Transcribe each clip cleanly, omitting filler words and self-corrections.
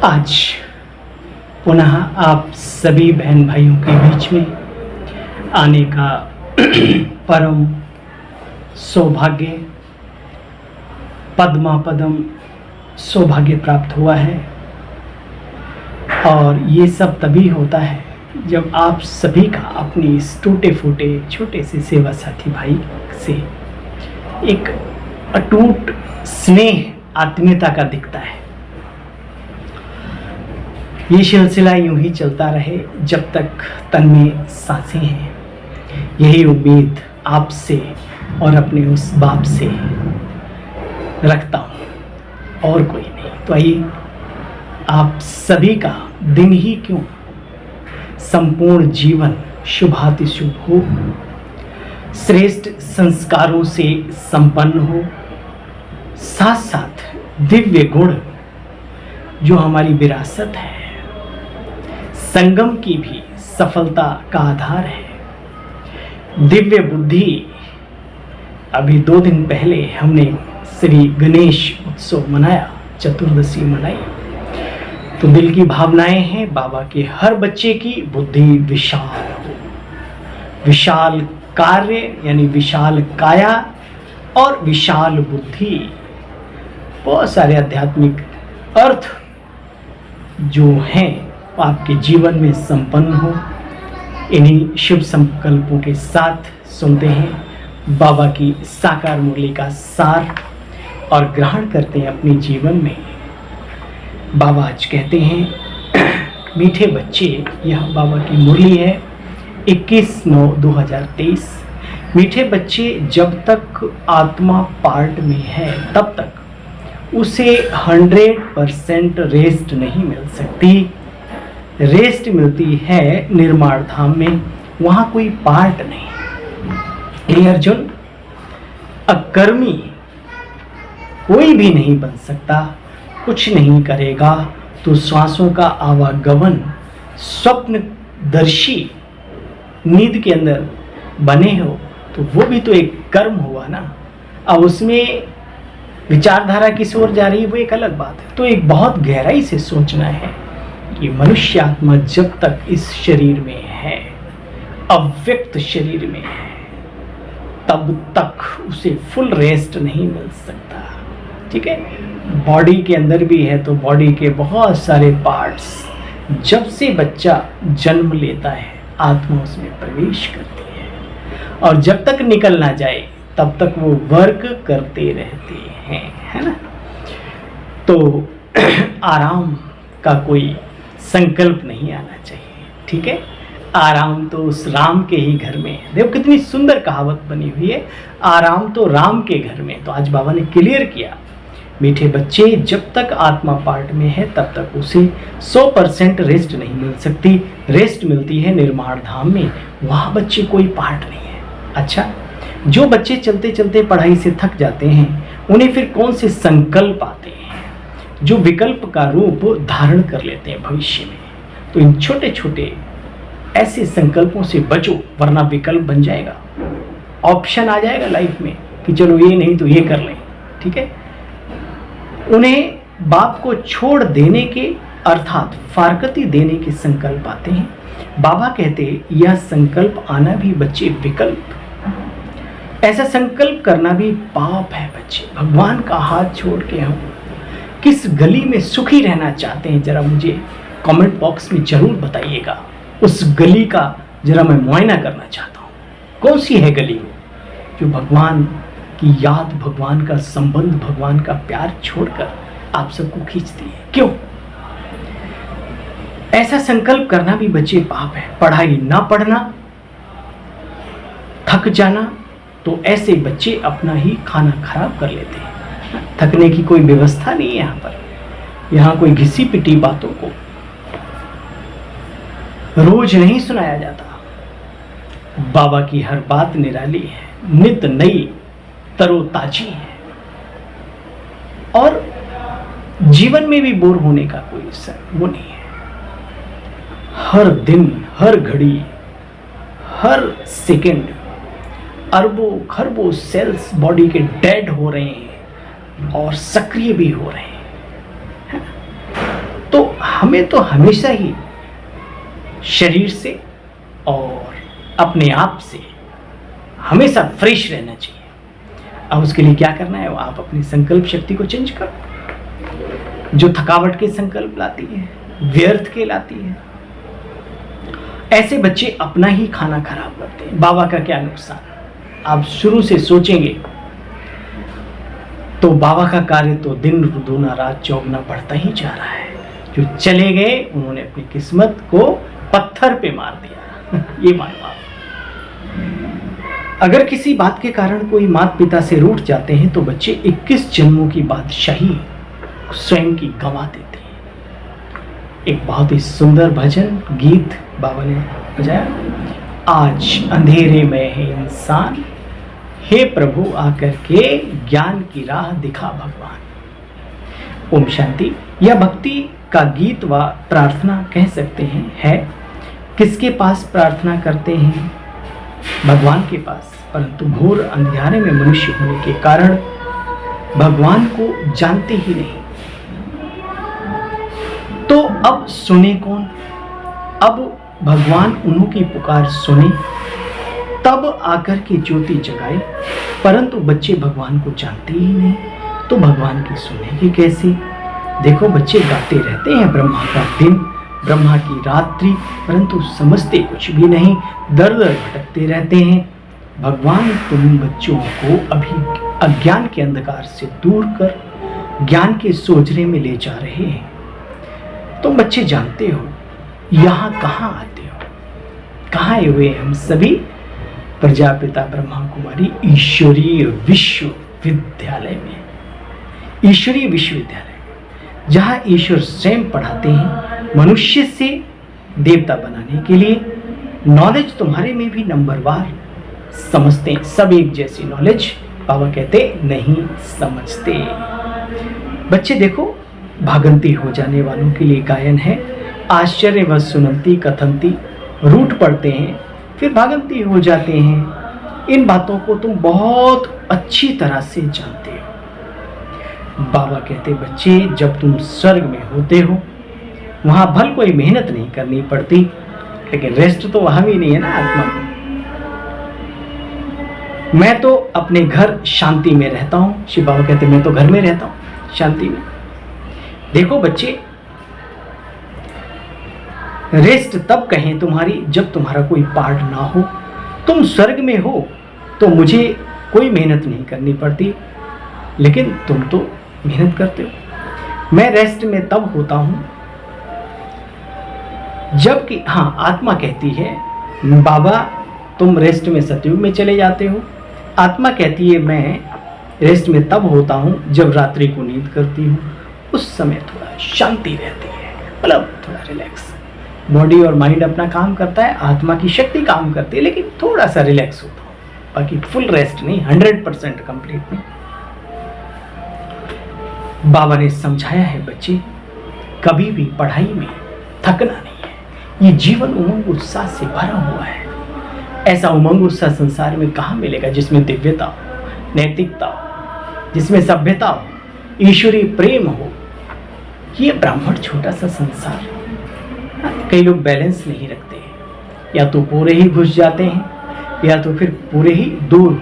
आज पुनः आप सभी बहन भाइयों के बीच में आने का परम सौभाग्य पद्म सौभाग्य प्राप्त हुआ है। और ये सब तभी होता है जब आप सभी का अपनी इस टूटे फूटे छोटे से सेवा साथी भाई से एक अटूट स्नेह आत्मीयता का दिखता है। ये सिलसिला यूं ही चलता रहे जब तक तन में सांसें हैं। यही उम्मीद आपसे और अपने उस बाप से रखता हूँ और कोई नहीं। तो आइए आप सभी का दिन ही क्यों संपूर्ण जीवन शुभातिशुभ हो, श्रेष्ठ संस्कारों से संपन्न हो, साथ साथ दिव्य गुण जो हमारी विरासत है, संगम की भी सफलता का आधार है, दिव्य बुद्धि। अभी 2 दिन पहले हमने श्री गणेश उत्सव मनाया, चतुर्दशी मनाई। तो दिल की भावनाएं हैं बाबा के हर बच्चे की बुद्धि विशाल हो, विशाल कार्य यानी विशाल काया और विशाल बुद्धि। बहुत सारे आध्यात्मिक अर्थ जो हैं आपके जीवन में संपन्न हो। इन्हीं शुभ संकल्पों के साथ सुनते हैं बाबा की साकार मुरली का सार और ग्रहण करते हैं अपने जीवन में। बाबा आज कहते हैं, मीठे बच्चे, यह बाबा की मुरली है 21/9/2023। मीठे बच्चे, जब तक आत्मा पार्ट में है तब तक उसे 100% रेस्ट नहीं मिल सकती। रेस्ट मिलती है निर्माण धाम में, वहाँ कोई पार्ट नहीं। ये अर्जुन, अकर्मी कोई भी नहीं बन सकता, कुछ नहीं करेगा तो श्वासों का आवागमन स्वप्नदर्शी नींद के अंदर बने हो तो वो भी तो एक कर्म हुआ ना। अब उसमें विचारधारा किस ओर जा रही है वो एक अलग बात है। तो एक बहुत गहराई से सोचना है कि मनुष्य आत्मा जब तक इस शरीर में है, अव्यक्त शरीर में है, तब तक उसे फुल रेस्ट नहीं मिल सकता। ठीक है, बॉडी के अंदर भी है तो बॉडी के बहुत सारे पार्ट्स, जब से बच्चा जन्म लेता है आत्मा उसमें प्रवेश करती है और जब तक निकल ना जाए तब तक वो वर्क करते रहते हैं, है ना। तो आराम का कोई संकल्प नहीं आना चाहिए। ठीक है, आराम तो उस राम के ही घर में है। देखो कितनी सुंदर कहावत बनी हुई है, आराम तो राम के घर में। तो आज बाबा ने क्लियर किया, मीठे बच्चे, जब तक आत्मा पार्ट में है तब तक उसे 100% रेस्ट नहीं मिल सकती। रेस्ट मिलती है निर्माण धाम में, वहाँ बच्चे कोई पार्ट नहीं है। अच्छा, जो बच्चे चलते चलते पढ़ाई से थक जाते हैं उन्हें फिर कौन से संकल्प आते हैं जो विकल्प का रूप धारण कर लेते हैं भविष्य में। तो इन छोटे छोटे ऐसे संकल्पों से बचो, वरना विकल्प बन जाएगा, ऑप्शन आ जाएगा लाइफ में कि चलो ये नहीं तो ये कर लें। ठीक है, उन्हें बाप को छोड़ देने के अर्थात फारकती देने के संकल्प आते हैं। बाबा कहते यह संकल्प आना भी बच्चे विकल्प, ऐसा संकल्प करना भी पाप है बच्चे। भगवान का हाथ छोड़ के हम किस गली में सुखी रहना चाहते हैं, जरा मुझे कमेंट बॉक्स में जरूर बताइएगा। उस गली का जरा मैं मुआयना करना चाहता हूँ, कौन सी है गली जो भगवान की याद, भगवान का संबंध, भगवान का प्यार छोड़कर आप सबको खींचती है। क्यों? ऐसा संकल्प करना भी बच्चे पाप है। पढ़ाई ना पढ़ना, थक जाना, तो ऐसे बच्चे अपना ही खाना खराब कर लेते हैं। थकने की कोई व्यवस्था नहीं है यहाँ पर। यहाँ कोई घिसी पिटी बातों को रोज नहीं सुनाया जाता। बाबा की हर बात निराली है, नित नई तरोताजी है और जीवन में भी बोर होने का कोई वो नहीं है। हर दिन, हर घड़ी, हर सेकंड अरबों खरबों सेल्स बॉडी के डेड हो रहे हैं और सक्रिय भी हो रहे हैं। तो हमें तो हमेशा ही शरीर से और अपने आप से हमेशा फ्रेश रहना चाहिए। अब उसके लिए क्या करना है, आप अपनी संकल्प शक्ति को चेंज करो। जो थकावट के संकल्प लाती है, व्यर्थ के लाती है, ऐसे बच्चे अपना ही खाना खराब करते हैं। बाबा का क्या नुकसान, आप शुरू से सोचेंगे तो बाबा का कार्य तो दिन दूना रात चौगुना बढ़ता ही जा रहा है। जो चले गए उन्होंने अपनी किस्मत को पत्थर पे मार दिया। ये मानो आप, अगर किसी बात के कारण कोई माता पिता से रूठ जाते हैं तो बच्चे 21 जन्मों की बादशाही स्वयं की गंवा देते हैं। एक बहुत ही सुंदर भजन गीत बाबा ने बजाया, आज अंधेरे में है इंसान, हे प्रभु आकर के ज्ञान की राह दिखा भगवान। ओम शांति। यह भक्ति का गीत व प्रार्थना कह सकते हैं है। किसके पास प्रार्थना करते हैं? भगवान के पास। परंतु घोर अंधियारे में मनुष्य होने के कारण भगवान को जानते ही नहीं। तो अब सुने कौन? अब भगवान उन्हों की पुकार सुने, तब आकर के ज्योति जगाए। परंतु बच्चे भगवान को जानते ही नहीं, तो भगवान की सुनेंगे कैसे? देखो बच्चे गाते रहते हैं ब्रह्मा का दिन, ब्रह्मा की रात्रि, परंतु समझते कुछ भी नहीं, दर दर भटकते रहते हैं। भगवान तुम बच्चों को अभी अज्ञान के अंधकार से दूर कर ज्ञान के सोजरे में ले जा रहे हैं। तुम बच्चे जानते हो यहाँ कहाँ आते हो, कहाँ आए हुए हम सभी? प्रजापिता ब्रह्मा कुमारी ईश्वरीय विश्वविद्यालय में। ईश्वरीय विश्वविद्यालय जहाँ ईश्वर स्वयं पढ़ाते हैं मनुष्य से देवता बनाने के लिए। नॉलेज तुम्हारे में भी नंबरवार समझते हैं, सब एक जैसी नॉलेज बाबा कहते नहीं समझते। बच्चे देखो, भागंती हो जाने वालों के लिए गायन है, आश्चर्य व सुनंती कथंती। रूठ पड़ते हैं फिर भागंती हो जाते हैं। इन बातों को तुम बहुत अच्छी तरह से जानते हो। बाबा कहते बच्चे, जब तुम स्वर्ग में होते हो वहां भल कोई मेहनत नहीं करनी पड़ती, लेकिन रेस्ट तो वहां भी नहीं है ना आत्मा को। मैं तो अपने घर शांति में रहता हूं। शिव बाबा कहते मैं तो घर में रहता हूं शांति में। देखो बच्चे, रेस्ट तब कहें तुम्हारी जब तुम्हारा कोई पार्ट ना हो। तुम स्वर्ग में हो तो मुझे कोई मेहनत नहीं करनी पड़ती, लेकिन तुम तो मेहनत करते हो। मैं रेस्ट में तब होता हूं जबकि हाँ, आत्मा कहती है बाबा तुम रेस्ट में सतयुग में चले जाते हो। आत्मा कहती है मैं रेस्ट में तब होता हूं जब रात्रि को नींद करती हूं, उस समय थोड़ा शांति रहती है, मतलब थोड़ा रिलैक्स। बॉडी और माइंड अपना काम करता है, आत्मा की शक्ति काम करती है, लेकिन थोड़ा सा रिलैक्स होता हूं, बाकी फुल रेस्ट नहीं, 100% कंप्लीट नहीं। बाबा ने समझाया है बच्चे, कभी भी पढ़ाई में थकना नहीं है। ये जीवन उमंग उत्साह से भरा हुआ है। ऐसा उमंग उत्साह संसार में कहाँ मिलेगा जिसमें दिव्यता हो, नैतिकता हो, जिसमें सभ्यता हो, ईश्वरीय प्रेम हो। ये ब्राह्मण छोटा सा संसार। कई लोग बैलेंस नहीं रखते हैं, या तो पूरे ही घुस जाते हैं या तो फिर पूरे ही दूर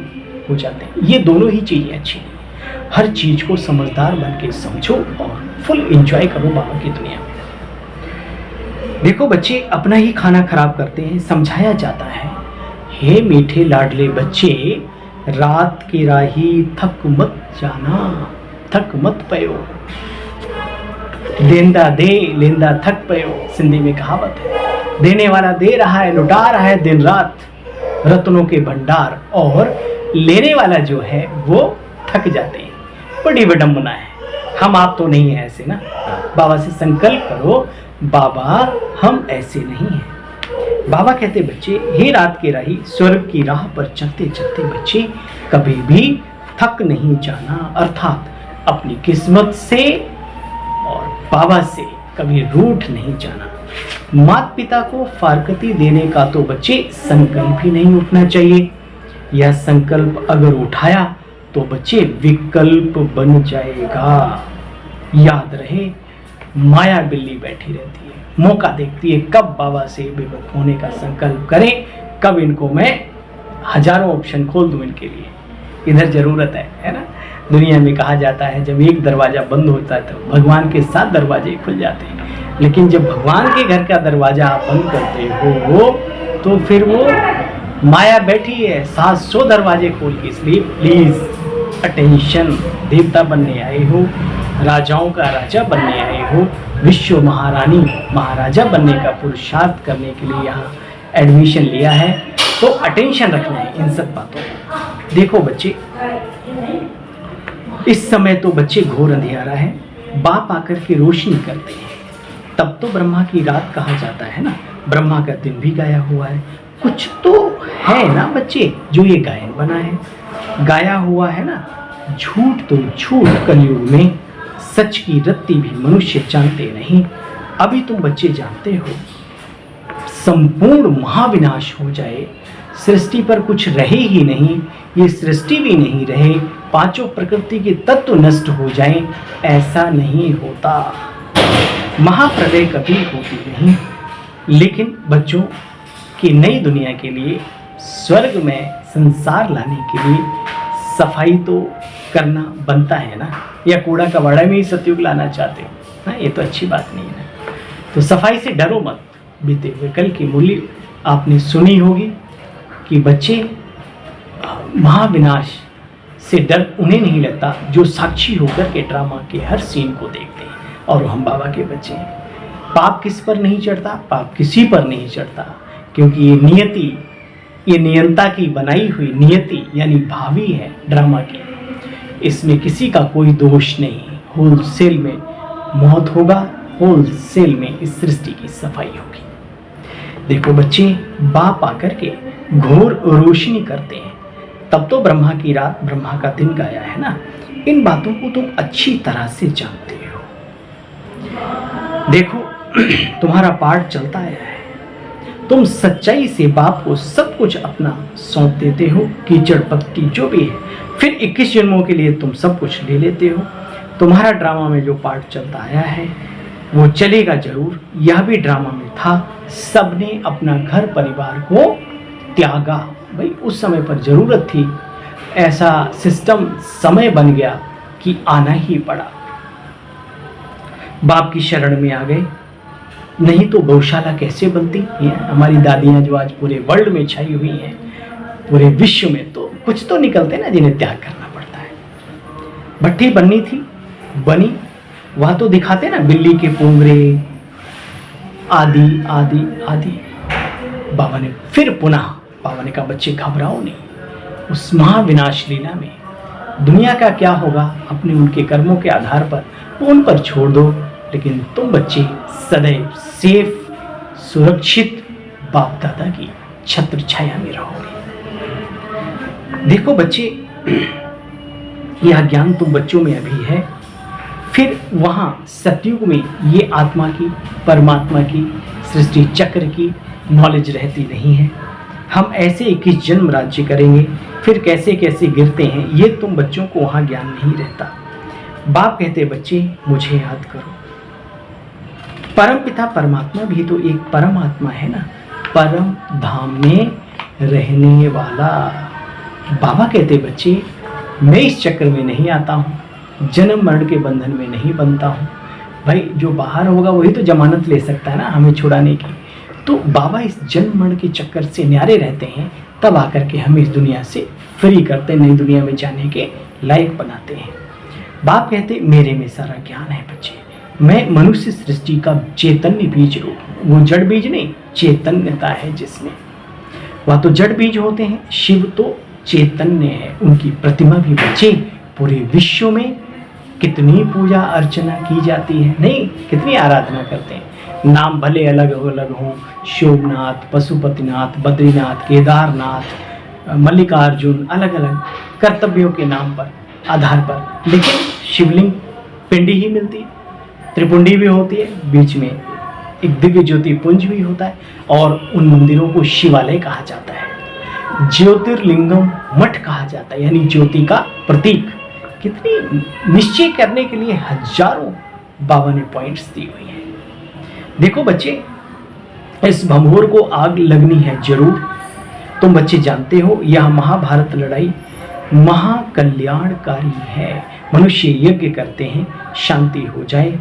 हो जाते हैं। ये दोनों ही चीज़ें अच्छी नहीं। हर चीज को समझदार बन के समझो और फुल एंजॉय करो बाबा की दुनिया में। देखो बच्चे अपना ही खाना खराब करते हैं। समझाया जाता है, हे मीठे लाडले बच्चे, रात की राही थक मत जाना, थक मत पयो। देंदा दे लेंदा थक पयो, सिंधी में कहावत है। देने वाला दे रहा है, लुटा रहा है दिन रात रत्नों के भंडार, और लेने वाला जो है वो थक जाते हैं। बड़ी विडंबना है। हम आप तो नहीं है ऐसे ना। बाबा से संकल्प करो, बाबा हम ऐसे नहीं हैं। बाबा कहते बच्चे, हे रात के राही, स्वर्ग की राह पर चलते चलते बच्चे कभी भी थक नहीं जाना, अर्थात अपनी किस्मत से और बाबा से कभी रूठ नहीं जाना। माता पिता को फारकती देने का तो बच्चे संकल्प ही नहीं उठना चाहिए। यह संकल्प अगर उठाया तो बच्चे विकल्प बन जाएगा। याद रहे, माया बिल्ली बैठी रहती है, मौका देखती है कब बाबा से विमुख होने का संकल्प करें, कब इनको मैं हजारों ऑप्शन खोल दूं इनके लिए। इधर जरूरत है ना। दुनिया में कहा जाता है जब एक दरवाजा बंद होता है तो भगवान के 7 दरवाजे खुल जाते हैं, लेकिन जब भगवान के घर का दरवाजा आप बंद करते हो तो फिर वो माया बैठी है 700 दरवाजे खोल के। इसलिए प्लीज अटेंशन, देवता बनने आए हो, राजाओं का राजा बनने आए हो, विश्व महारानी महाराजा बनने का पुरुषार्थ करने के लिए यहाँ एडमिशन लिया है, तो अटेंशन रखना है इन सब बातों को। देखो बच्चे, इस समय तो बच्चे घोर अंधियारा है, बाप आकर के रोशनी करते हैं। तब तो ब्रह्मा की रात कहा जाता है ना, ब्रह्मा का दिन भी गाया हुआ है। कुछ तो है ना बच्चे जो ये गायन बना है, गाया हुआ है ना। झूठ तो झूठ कलयुग में, सच की रत्ती भी मनुष्य जानते नहीं। अभी तुम बच्चे जानते हो, संपूर्ण महाविनाश हो जाए, सृष्टि पर कुछ रहे ही नहीं, ये सृष्टि भी नहीं रहे, पांचों प्रकृति के तत्व नष्ट हो जाएं, ऐसा नहीं होता। महाप्रलय कभी होती नहीं, लेकिन बच्चों की नई दुनिया के लिए, स्वर्ग में संसार लाने के लिए सफाई तो करना बनता है ना। या कूड़ा कबाड़ा में ही सतयुग लाना चाहते हो ना, ये तो अच्छी बात नहीं है। तो सफाई से डरो मत। बीते हुए कल की मूल्य आपने सुनी होगी कि बच्चे महाविनाश से डर उन्हें नहीं लगता जो साक्षी होकर के ड्रामा के हर सीन को देखते हैं, और हम बाबा के बच्चे हैं। पाप किस पर नहीं चढ़ता, पाप किसी पर नहीं चढ़ता, क्योंकि ये नियति, ये नियंता की बनाई हुई नियति यानी भावी है ड्रामा की। इसमें किसी का कोई दोष नहीं। होलसेल में मौत होगा, होलसेल में इस सृष्टि की सफाई होगी। देखो बच्चे, बाप आकर के घोर रोशनी करते हैं। तब तो ब्रह्मा की रात ब्रह्मा का दिन गाया है ना। इन बातों को तुम अच्छी तरह से जानते हो। देखो तुम्हारा पाठ चलता आया है, तुम सच्चाई से बाप को सब कुछ अपना सौंप देते हो, कीचड़ पत्ती जो भी है, फिर 21 जन्मों के लिए तुम सब कुछ ले लेते हो। तुम्हारा ड्रामा में जो पार्ट चलता आया है वो चलेगा जरूर, यह भी ड्रामा में था। सबने अपना घर परिवार को त्यागा, भाई उस समय पर जरूरत थी, ऐसा सिस्टम समय बन गया कि आना ही पड़ा। बाप की शरण में आ गए, नहीं तो गौशाला कैसे बनती है। हमारी दादियां जो आज पूरे वर्ल्ड में छाई हुई हैं, पूरे विश्व में, तो कुछ तो निकलते ना जिन्हें त्याग करना पड़ता है। भट्टी बननी थी, बनी, वहां तो दिखाते ना बिल्ली के पोंगरे आदि आदि आदि। बाबा ने फिर पुनः, बाबा ने कहा बच्चे घबराओ नहीं, उस महाविनाश लीला में दुनिया का क्या होगा अपने उनके कर्मों के आधार पर वो उन पर छोड़ दो, लेकिन तुम बच्चे सदैव सेफ सुरक्षित बाप दादा की छत्र छाया में रहोगे। देखो बच्चे, यह ज्ञान तुम बच्चों में अभी है, फिर वहां सतयुग में ये आत्मा की, परमात्मा की, सृष्टि चक्र की नॉलेज रहती नहीं है। हम ऐसे 21 जन्म राज्य करेंगे, फिर कैसे कैसे गिरते हैं, ये तुम बच्चों को वहां ज्ञान नहीं रहता। बाप कहते बच्चे मुझे याद करो। परम पिता परमात्मा भी तो एक परमात्मा है ना, परम धाम में रहने वाला। बाबा कहते बच्चे मैं इस चक्र में नहीं आता हूँ, जन्म मरण के बंधन में नहीं बनता हूँ। भाई जो बाहर होगा वही तो जमानत ले सकता है ना हमें छुड़ाने की। तो बाबा इस जन्म मरण के चक्कर से न्यारे रहते हैं, तब आकर के हमें इस दुनिया से फ्री करते, नई दुनिया में जाने के लायक बनाते हैं। बाप कहते मेरे में सारा ज्ञान है बच्चे, मैं मनुष्य सृष्टि का चैतन्य बीज रूप हूँ। वो जड़ बीज नहीं, चैतन्यता है जिसमें, वह तो जड़ बीज होते हैं, शिव तो चैतन्य है। उनकी प्रतिमा भी बच्चे पूरे विश्व में कितनी पूजा अर्चना की जाती है, नहीं कितनी आराधना करते हैं। नाम भले अलग अलग हों, शोभनाथ, पशुपतिनाथ, बद्रीनाथ, केदारनाथ, मल्लिकार्जुन, अलग अलग कर्तव्यों के नाम पर, आधार पर, लेकिन शिवलिंग पिंडी ही मिलती है, त्रिपुंडी भी होती है, बीच में एक दिव्य ज्योति पुंज भी होता है, और उन मंदिरों को शिवालय कहा जाता है। ज्योतिर्लिंगम मठ कहा जाता है, यानी ज्योति का प्रतीक। कितनी निश्चय करने के लिए हजारों बाबा ने पॉइंट्स दी हुई हैं। देखो बच्चे, इस भंभोर को आग लगनी है जरूर। तुम बच्चे जानते हो यह महाभारत लड़ाई महाकल्याणकारी है। मनुष्य यज्ञ करते हैं शांति हो जाए,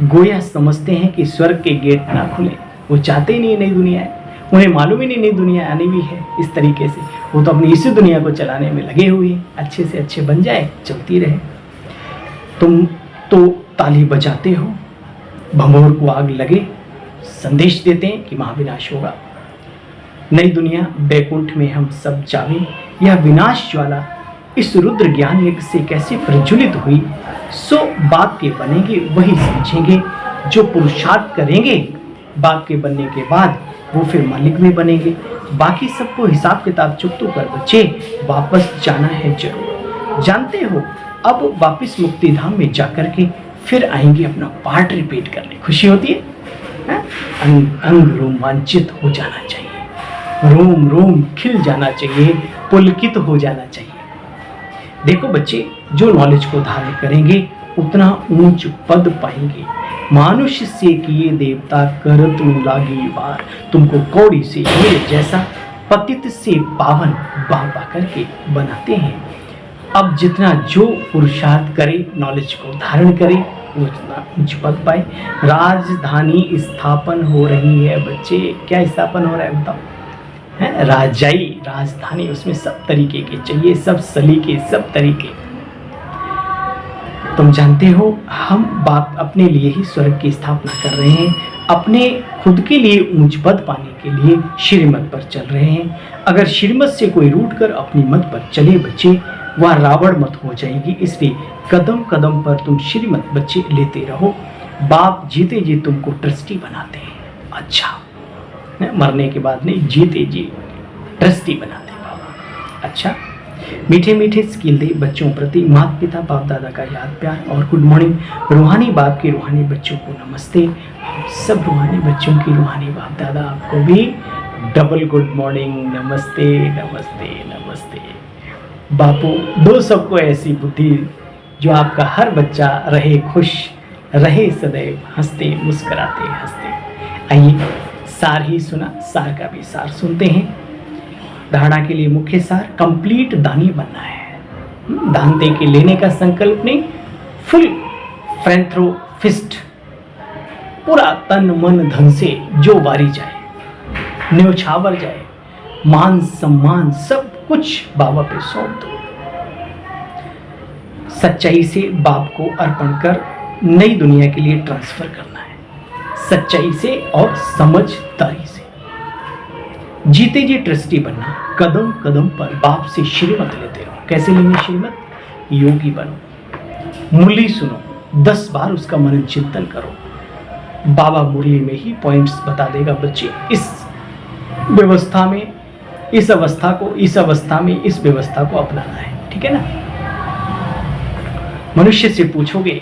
गोया समझते हैं कि स्वर्ग के गेट ना खुले। वो चाहते ही नहीं नई दुनिया है, उन्हें मालूम ही नहीं नई दुनिया आनी भी है। इस तरीके से वो तो अपनी इसी दुनिया को चलाने में लगे हुए हैं, अच्छे से अच्छे बन जाए, चलती रहे। तुम तो ताली बजाते हो, भंभोर को आग लगे, संदेश देते हैं कि महाविनाश होगा, नई दुनिया बैकुंठ में हम सब जावे। यह विनाश ज्वाला इस रुद्र ज्ञान यज्ञ से कैसे प्रज्वलित हुई, सो बाप के बनेंगे वही समझेंगे। जो पुरुषार्थ करेंगे बाप के बनने के बाद वो फिर मालिक भी बनेंगे। बाकी सबको हिसाब किताब चुकतू कर बच्चे वापस जाना है जरूर। जानते हो अब वापस मुक्ति धाम में जाकर के फिर आएंगे अपना पार्ट रिपीट करने। खुशी होती है? अंग रोमांचित हो जाना चाहिए, रोम रोम खिल जाना चाहिए, पुलकित हो जाना चाहिए। देखो बच्चे, जो नॉलेज को धारण करेंगे उतना ऊंच पद पाएंगे। मानुष्य से किए देवता करत लागी वार। तुमको कौड़ी से मेरे जैसा पतित से पावन बाबा करके बनाते हैं। अब जितना जो पुरुषार्थ करे, नॉलेज को धारण करे, उतना ऊंच पद पाए। राजधानी स्थापन हो रही है बच्चे। क्या स्थापन हो रहा है बताओ? है राजाई राजधानी, उसमें सब तरीके के चाहिए, सब सलीके, सब तरीके। तुम जानते हो हम बाप अपने लिए ही स्वर्ग की स्थापना कर रहे हैं, अपने खुद के लिए ऊंच पद पाने के लिए श्रीमत पर चल रहे हैं। अगर श्रीमत से कोई रूठ कर अपनी मत पर चले बच्चे, वह रावण मत हो जाएगी। इसलिए कदम कदम पर तुम श्रीमत बच्चे लेते रहो। बाप जीते जी तुमको ट्रस्टी बनाते हैं। अच्छा, मरने के बाद नहीं, जीते जी ट्रस्टी बनाते बाबा। अच्छा, मीठे मीठे स्किल दे बच्चों प्रति माता पिता बाप दादा का याद प्यार और गुड मॉर्निंग। रूहानी बाप के रूहानी बच्चों को नमस्ते। सब रूहानी बच्चों की रूहानी बाप दादा आपको भी डबल गुड मॉर्निंग, नमस्ते नमस्ते नमस्ते। बापू दो सबको ऐसी बुद्धि जो आपका हर बच्चा रहे खुश, रहे सदैव हंसते मुस्कुराते हंसते। आइए सार ही सुना, सार का भी सार सुनते हैं। धारणा के लिए मुख्य सार, कंप्लीट दानी बनना है। दान दे के लेने का संकल्प नहीं, फुल फ्रेंथ्रोफिस्ट, पूरा तन मन धन से जो वारी जाए, न्योछावर जाए, मान सम्मान सब कुछ बाबा पे सौंप दो। सच्चाई से बाप को अर्पण कर नई दुनिया के लिए ट्रांसफर करना है, सच्चाई से और समझदारी से। जीते जी ट्रस्टी बनना, कदम कदम पर बाप से श्रीमत लेते रहो। कैसे लेंगे श्रीमत? योगी बनो, मुरली सुनो, 10 बार उसका मनन चिंतन करो। बाबा मुरली में ही पॉइंट्स बता देगा बच्चे, इस व्यवस्था में इस अवस्था को, इस अवस्था में इस व्यवस्था को अपनाना है। ठीक है ना? मनुष्य से पूछोगे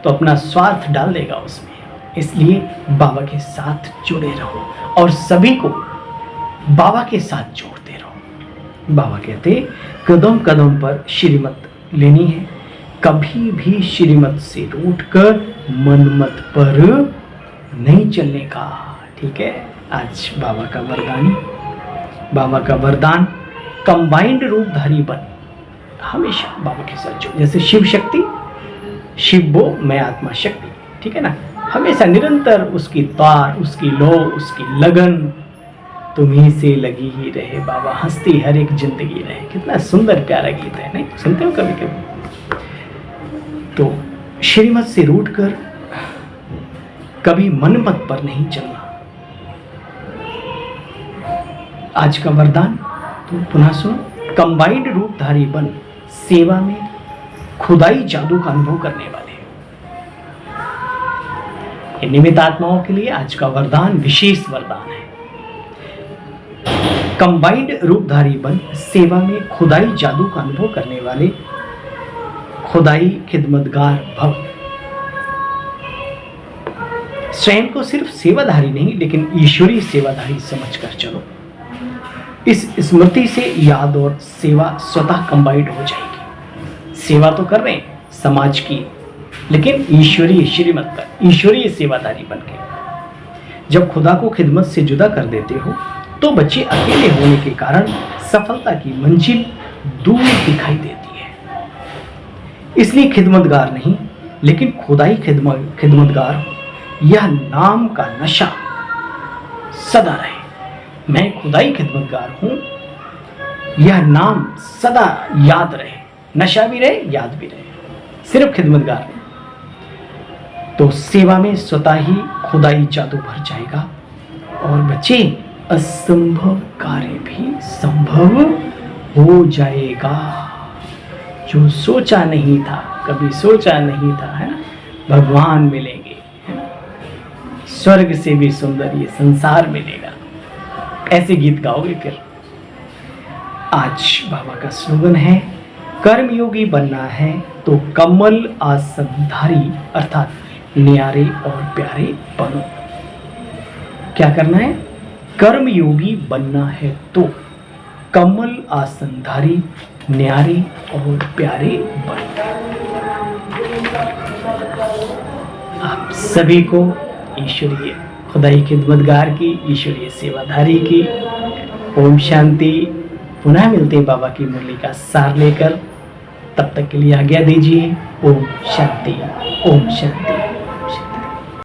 तो अपना स्वार्थ डाल देगा उसमें, इसलिए बाबा के साथ जुड़े रहो और सभी को बाबा के साथ जोड़ते रहो। बाबा कहते कदम कदम पर श्रीमत लेनी है, कभी भी श्रीमत से रूठकर मनमत पर नहीं चलने का। ठीक है? आज बाबा का वरदानी, बाबा का वरदान, कंबाइंड रूपधारी बन, हमेशा बाबा के साथ जुड़। जैसे शिव शक्ति, शिव वो मैं आत्मा शक्ति। ठीक है ना? हमेशा निरंतर उसकी तार, उसकी लो, उसकी लगन तुम्ही से लगी ही रहे। बाबा हंसती हर एक जिंदगी रहे। कितना सुंदर प्यारा गीत है, नहीं सुनते हो कभी कभी? तो श्रीमत से रूठकर कभी मनमत पर नहीं चलना। आज का वरदान तो पुनः सुनो, कंबाइंड रूपधारी बन, सेवा में खुदाई जादू का अनुभव करने वाले। निमित्त आत्माओं के लिए आज का वरदान विशेष वरदान है। कंबाइंड रूपधारी बन, सेवा में खुदाई जादू का अनुभव करने वाले, खुदाई खिदमतगार भव। स्वयं को सिर्फ सेवाधारी नहीं लेकिन ईश्वरीय सेवाधारी समझकर चलो। इस स्मृति से याद और सेवा स्वतः कंबाइंड हो जाएगी। सेवा तो कर रहे हैं समाज की, लेकिन ईश्वरीय श्रीमत का, ईश्वरीय सेवादारी बनके। जब खुदा को खिदमत से जुदा कर देते हो तो बच्चे अकेले होने के कारण सफलता की मंजिल दूर दिखाई देती है। इसलिए खिदमतगार नहीं, लेकिन खुदाई खिदमतगार हो, यह नाम का नशा सदा रहे। मैं खुदाई खिदमतगार हूं, यह नाम सदा याद रहे, नशा भी रहे, याद भी रहे। सिर्फ खिदमतगार नहीं, तो सेवा में स्वतः ही खुदाई जादू भर जाएगा और बच्चे असंभव कार्य भी संभव हो जाएगा। जो सोचा नहीं था, कभी सोचा नहीं था, है ना, भगवान मिलेंगे, है ना, स्वर्ग से भी सुंदर ये संसार मिलेगा, ऐसे गीत गाओगे फिर। आज बाबा का स्लोगन है, कर्मयोगी बनना है तो कमल आसनधारी अर्थात न्यारे और प्यारे बनो। क्या करना है? कर्मयोगी बनना है तो कमल आसनधारी न्यारे और प्यारे बनो। आप सभी को ईश्वरीय खुदाई खिदमतगार की, ईश्वरीय सेवाधारी की ओम शांति। पुनः मिलते हैं बाबा की मुरली का सार लेकर। तब तक के लिए आज्ञा दीजिए। ओम शांति, ओम शांति।